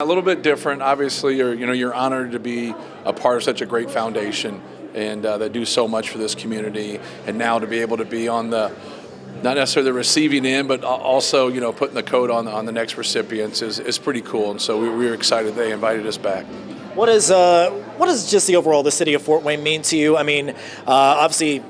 A little bit different. Obviously, you're honored to be a part of such a great foundation, and that do so much for this community. And now to be able to be on the not necessarily the receiving end, but also putting the coat on the next recipients is pretty cool. And so we were excited they invited us back. What does just the overall the city of Fort Wayne mean to you? I mean, obviously,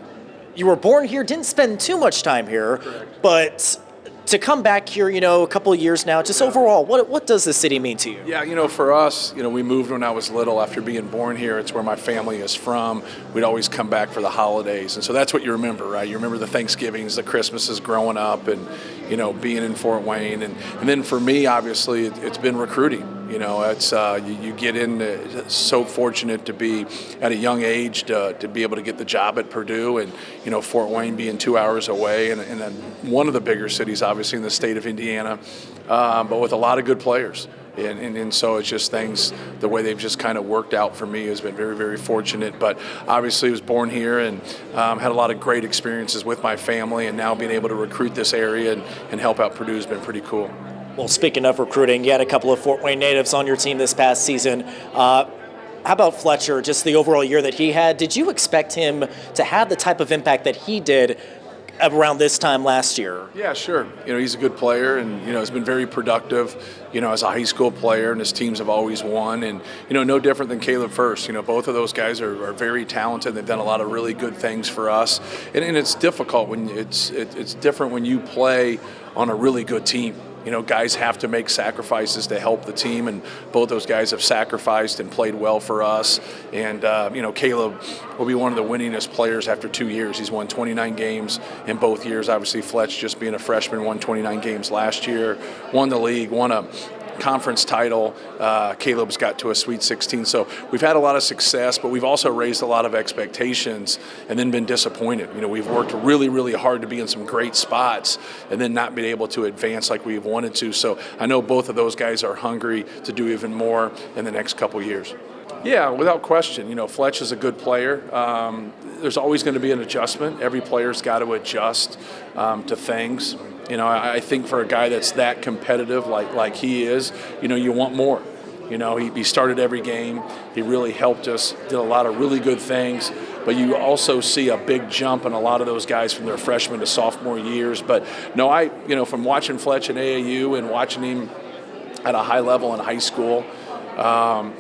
you were born here, didn't spend too much time here, Correct. but to come back here, a couple of years now, just overall, what does the city mean to you? Yeah, for us, we moved when I was little after being born here. It's where my family is from. We'd always come back for the holidays. And so that's what you remember, right? You remember the Thanksgivings, the Christmases growing up and, being in Fort Wayne. And then for me, obviously, it's been recruiting. It's you get in. So fortunate to be at a young age to be able to get the job at Purdue, and Fort Wayne being 2 hours away, and then one of the bigger cities, obviously in the state of Indiana, but with a lot of good players. And so it's just things, the way they've just kind of worked out for me has been very, very fortunate. But obviously I was born here and had a lot of great experiences with my family, and now being able to recruit this area and help out Purdue has been pretty cool. Well, speaking of recruiting, you had a couple of Fort Wayne natives on your team this past season. How about Fletcher, just the overall year that he had? Did you expect him to have the type of impact that he did around this time last year? Yeah, sure. He's a good player, and has been very productive, as a high school player, and his teams have always won. And no different than Caleb First. Both of those guys are very talented. They've done a lot of really good things for us, and it's difficult when it's different when you play on a really good team. Guys have to make sacrifices to help the team, and both those guys have sacrificed and played well for us. And, Caleb will be one of the winningest players after 2 years. He's won 29 games in both years. Obviously, Fletch, just being a freshman, won 29 games last year, won the league, won a conference title. Caleb's got to a Sweet 16. So we've had a lot of success, but we've also raised a lot of expectations and then been disappointed. We've worked really, really hard to be in some great spots and then not been able to advance like we've wanted to. So I know both of those guys are hungry to do even more in the next couple years. Yeah, without question. Fletch is a good player. There's always going to be an adjustment. Every player's got to adjust to things. I think for a guy that's that competitive like he is, you want more. He started every game. He really helped us, did a lot of really good things. But you also see a big jump in a lot of those guys from their freshman to sophomore years. But no, from watching Fletch in AAU and watching him at a high level in high school,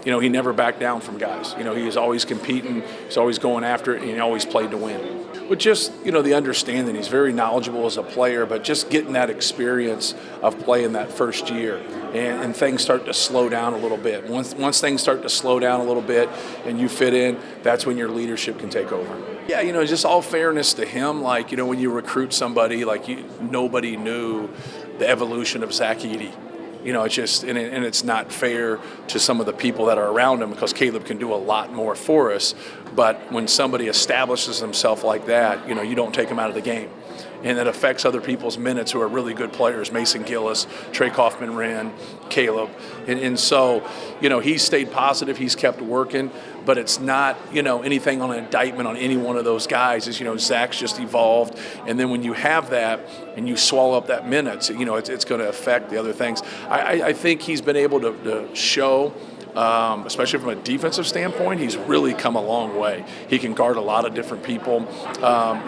he never backed down from guys. He was always competing, he's always going after it, and he always played to win. But just, the understanding, he's very knowledgeable as a player, but just getting that experience of playing that first year, and things start to slow down a little bit. Once things start to slow down a little bit and you fit in, that's when your leadership can take over. Yeah, just all fairness to him, when you recruit somebody, nobody knew the evolution of Zach Edey. It's just, and it's not fair to some of the people that are around him, because Caleb can do a lot more for us. But when somebody establishes himself like that, you don't take him out of the game. And it affects other people's minutes who are really good players, Mason Gillis, Trey Kaufman-Wren, Caleb. And so, he's stayed positive, he's kept working, but it's not, anything on an indictment on any one of those guys. Zach's just evolved. And then when you have that and you swallow up that minutes, it's going to affect the other things. I think he's been able to show, especially from a defensive standpoint, he's really come a long way. He can guard a lot of different people.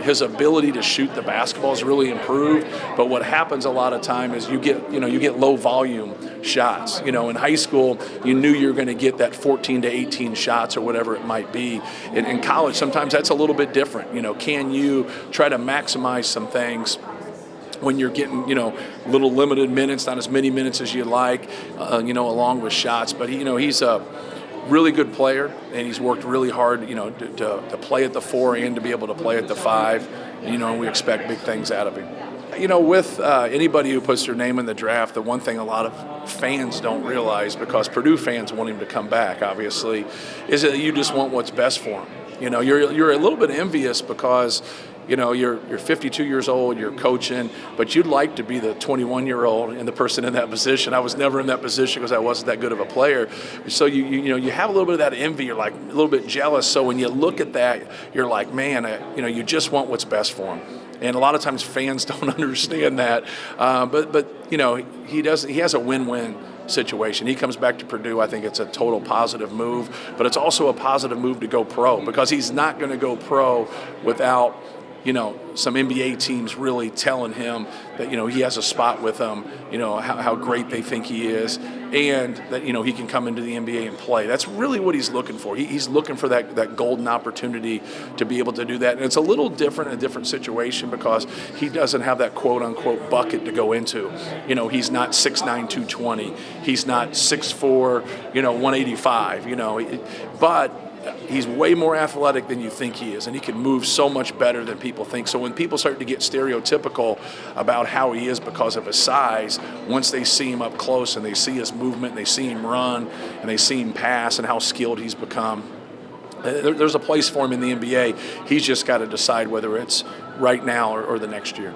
His ability to shoot the basketball has really improved. But what happens a lot of time is you get low volume shots. In high school, you knew you were going to get that 14 to 18 shots or whatever it might be. In college, sometimes that's a little bit different. Can you try to maximize some things when you're getting, little limited minutes, not as many minutes as you like, along with shots. But, he's a really good player, and he's worked really hard, to play at the 4 and to be able to play at the 5. And we expect big things out of him. With anybody who puts their name in the draft, the one thing a lot of fans don't realize, because Purdue fans want him to come back, obviously, is that you just want what's best for him. You're a little bit envious because you're 52 years old, you're coaching, but you'd like to be the 21-year-old and the person in that position. I was never in that position because I wasn't that good of a player. So you have a little bit of that envy. You're like a little bit jealous. So when you look at that, you're like, man, you just want what's best for him. And a lot of times fans don't understand that. But he has a win-win situation. He comes back to Purdue. I think it's a total positive move, but it's also a positive move to go pro because he's not going to go pro without some NBA teams really telling him that, he has a spot with them, how great they think he is, and that, he can come into the NBA and play. That's really what he's looking for. He's looking for that golden opportunity to be able to do that. And it's a little different, a different situation because he doesn't have that quote-unquote bucket to go into. He's not 6'9", 220. He's not 6'4", 185, but he's way more athletic than you think he is, and he can move so much better than people think. So when people start to get stereotypical about how he is because of his size, once they see him up close and they see his movement, and they see him run, and they see him pass and how skilled he's become, there's a place for him in the NBA. He's just got to decide whether it's right now or the next year.